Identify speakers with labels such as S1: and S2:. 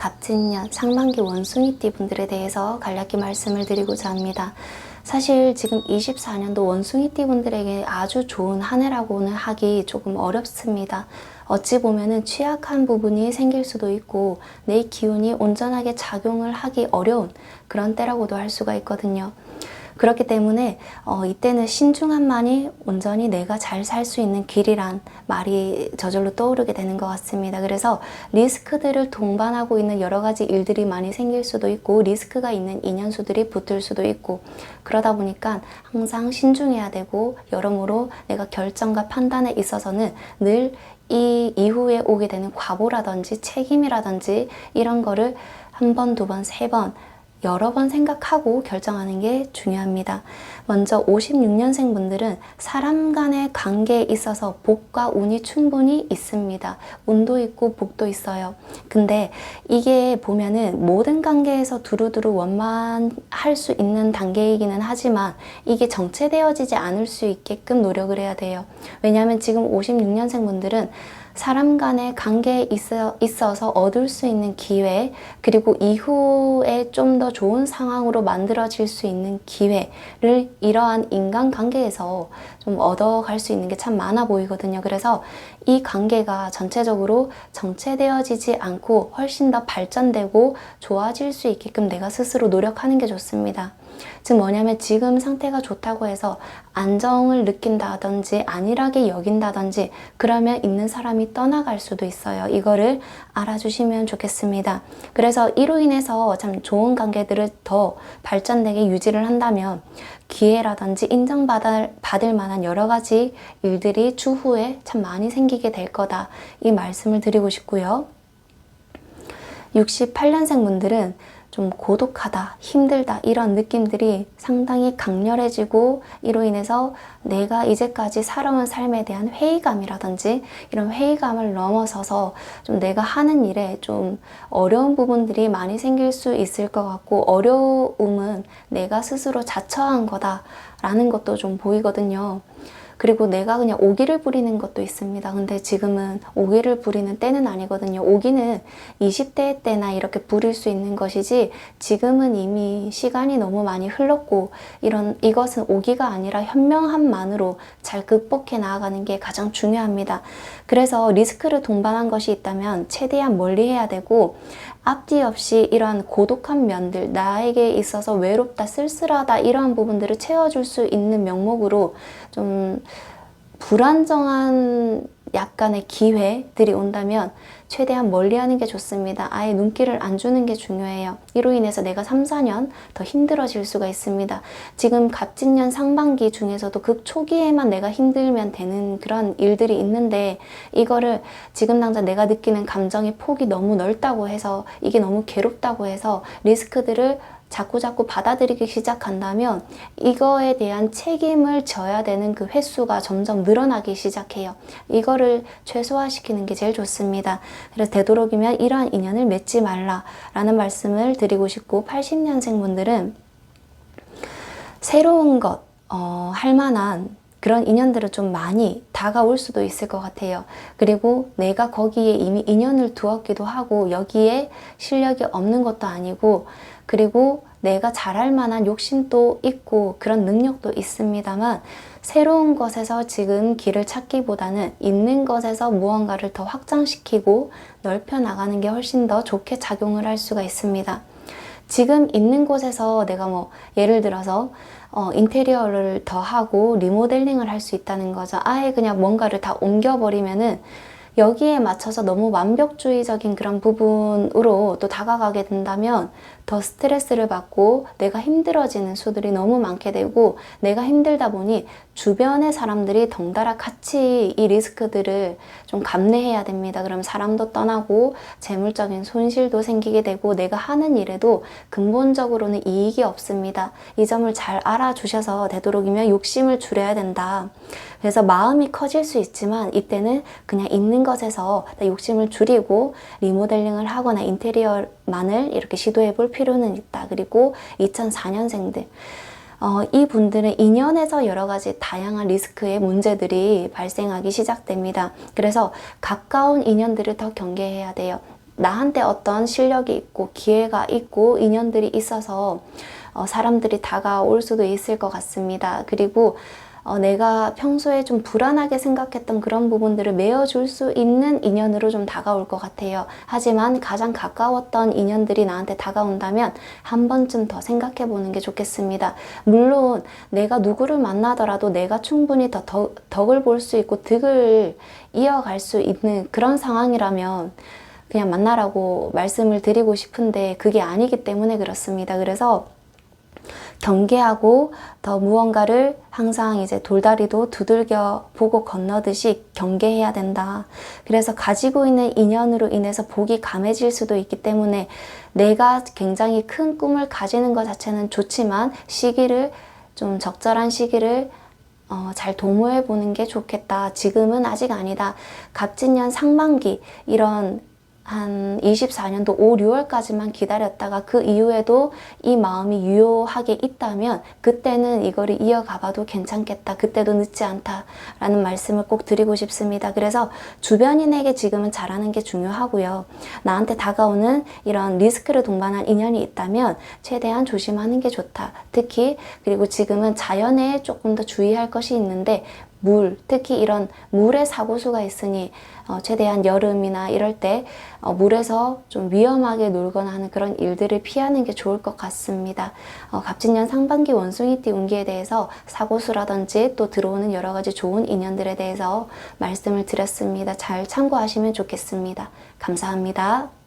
S1: 갑진년 상반기 원숭이띠 분들에 대해서 간략히 말씀을 드리고자 합니다. 사실 지금 24년도 원숭이띠 분들에게 아주 좋은 한 해라고는 하기 조금 어렵습니다. 어찌 보면은 취약한 부분이 생길 수도 있고 내 기운이 온전하게 작용을 하기 어려운 그런 때라고도 할 수가 있거든요. 그렇기 때문에 이때는 신중함만이 온전히 내가 잘 살 수 있는 길이란 말이 저절로 떠오르게 되는 것 같습니다. 그래서 리스크들을 동반하고 있는 여러 가지 일들이 많이 생길 수도 있고 리스크가 있는 인연수들이 붙을 수도 있고 그러다 보니까 항상 신중해야 되고 여러모로 내가 결정과 판단에 있어서는 늘 이 이후에 오게 되는 과보라든지 책임이라든지 이런 거를 한 번, 두 번, 세 번 여러 번 생각하고 결정하는 게 중요합니다. 먼저 56년생 분들은 사람 간의 관계에 있어서 복과 운이 충분히 있습니다. 운도 있고 복도 있어요. 근데 이게 보면은 모든 관계에서 두루두루 원만할 수 있는 단계이기는 하지만 이게 정체되어지지 않을 수 있게끔 노력을 해야 돼요. 왜냐하면 지금 56년생 분들은 사람 간의 관계에 있어서 얻을 수 있는 기회, 그리고 이후에 좀 더 좋은 상황으로 만들어질 수 있는 기회를 이러한 인간관계에서 좀 얻어갈 수 있는 게 참 많아 보이거든요. 그래서 이 관계가 전체적으로 정체되어지지 않고 훨씬 더 발전되고 좋아질 수 있게끔 내가 스스로 노력하는 게 좋습니다. 즉 뭐냐면 지금 상태가 좋다고 해서 안정을 느낀다든지 안일하게 여긴다든지 그러면 있는 사람이 떠나갈 수도 있어요. 이거를 알아주시면 좋겠습니다. 그래서 이로 인해서 참 좋은 관계들을 더 발전되게 유지를 한다면 기회라든지 인정받을 만한 여러 가지 일들이 추후에 참 많이 생기게 될 거다. 이 말씀을 드리고 싶고요. 68년생 분들은 좀 고독하다, 힘들다 이런 느낌들이 상당히 강렬해지고 이로 인해서 내가 이제까지 살아온 삶에 대한 회의감이라든지 이런 회의감을 넘어서서 좀 내가 하는 일에 좀 어려운 부분들이 많이 생길 수 있을 것 같고 어려움은 내가 스스로 자처한 거다라는 것도 좀 보이거든요. 그리고 내가 그냥 오기를 부리는 것도 있습니다. 근데 지금은 오기를 부리는 때는 아니거든요. 오기는 20대 때나 이렇게 부릴 수 있는 것이지 지금은 이미 시간이 너무 많이 흘렀고 이것은 오기가 아니라 현명함만으로 잘 극복해 나아가는 게 가장 중요합니다. 그래서 리스크를 동반한 것이 있다면 최대한 멀리해야 되고 앞뒤 없이 이러한 고독한 면들, 나에게 있어서 외롭다, 쓸쓸하다 이러한 부분들을 채워줄 수 있는 명목으로 좀 불안정한 약간의 기회들이 온다면 최대한 멀리하는 게 좋습니다. 아예 눈길을 안 주는 게 중요해요. 이로 인해서 내가 3, 4년 더 힘들어질 수가 있습니다. 지금 갑진년 상반기 중에서도 극초기에만 내가 힘들면 되는 그런 일들이 있는데 이거를 지금 당장 내가 느끼는 감정의 폭이 너무 넓다고 해서 이게 너무 괴롭다고 해서 리스크들을 자꾸 받아들이기 시작한다면 이거에 대한 책임을 져야 되는 그 횟수가 점점 늘어나기 시작해요. 이거를 최소화시키는 게 제일 좋습니다. 그래서 되도록이면 이러한 인연을 맺지 말라라는 말씀을 드리고 싶고 80년생 분들은 새로운 것, 할 만한 그런 인연들은 좀 많이 다가올 수도 있을 것 같아요. 그리고 내가 거기에 이미 인연을 두었기도 하고 여기에 실력이 없는 것도 아니고 그리고 내가 잘할 만한 욕심도 있고 그런 능력도 있습니다만 새로운 것에서 지금 길을 찾기보다는 있는 것에서 무언가를 더 확장시키고 넓혀 나가는 게 훨씬 더 좋게 작용을 할 수가 있습니다. 지금 있는 곳에서 내가 뭐 예를 들어서 인테리어를 더 하고 리모델링을 할 수 있다는 거죠. 아예 그냥 뭔가를 다 옮겨버리면은 여기에 맞춰서 너무 완벽주의적인 그런 부분으로 또 다가가게 된다면 더 스트레스를 받고 내가 힘들어지는 수들이 너무 많게 되고 내가 힘들다 보니 주변의 사람들이 덩달아 같이 이 리스크들을 좀 감내해야 됩니다. 그럼 사람도 떠나고 재물적인 손실도 생기게 되고 내가 하는 일에도 근본적으로는 이익이 없습니다. 이 점을 잘 알아주셔서 되도록이면 욕심을 줄여야 된다. 그래서 마음이 커질 수 있지만 이때는 그냥 있는 것에서 욕심을 줄이고 리모델링을 하거나 인테리어만을 이렇게 시도해 볼 필요는 있다. 그리고 2004년생들 이분들은 인연에서 여러 가지 다양한 리스크의 문제들이 발생하기 시작됩니다. 그래서 가까운 인연들을 더 경계해야 돼요. 나한테 어떤 실력이 있고 기회가 있고 인연들이 있어서 사람들이 다가올 수도 있을 것 같습니다. 그리고 내가 평소에 좀 불안하게 생각했던 그런 부분들을 메워줄 수 있는 인연으로 좀 다가올 것 같아요. 하지만 가장 가까웠던 인연들이 나한테 다가온다면 한 번쯤 더 생각해 보는 게 좋겠습니다. 물론 내가 누구를 만나더라도 내가 충분히 덕을 볼 수 있고 득을 이어갈 수 있는 그런 상황이라면 그냥 만나라고 말씀을 드리고 싶은데 그게 아니기 때문에 그렇습니다. 그래서 경계하고 더 무언가를 항상 이제 돌다리도 두들겨 보고 건너듯이 경계해야 된다. 그래서 가지고 있는 인연으로 인해서 복이 감해질 수도 있기 때문에 내가 굉장히 큰 꿈을 가지는 것 자체는 좋지만 시기를 좀 적절한 시기를 잘 도모해 보는 게 좋겠다. 지금은 아직 아니다. 갑진년 상반기 이런 한 24년도 5, 6월까지만 기다렸다가 그 이후에도 이 마음이 유효하게 있다면 그때는 이거를 이어가봐도 괜찮겠다. 그때도 늦지 않다. 라는 말씀을 꼭 드리고 싶습니다. 그래서 주변인에게 지금은 잘하는 게 중요하고요. 나한테 다가오는 이런 리스크를 동반한 인연이 있다면 최대한 조심하는 게 좋다. 특히 그리고 지금은 자연에 조금 더 주의할 것이 있는데 물, 특히 이런 물의 사고수가 있으니 최대한 여름이나 이럴 때 물에서 좀 위험하게 놀거나 하는 그런 일들을 피하는 게 좋을 것 같습니다. 갑진년 상반기 원숭이띠 운기에 대해서 사고수라든지 또 들어오는 여러 가지 좋은 인연들에 대해서 말씀을 드렸습니다. 잘 참고하시면 좋겠습니다. 감사합니다.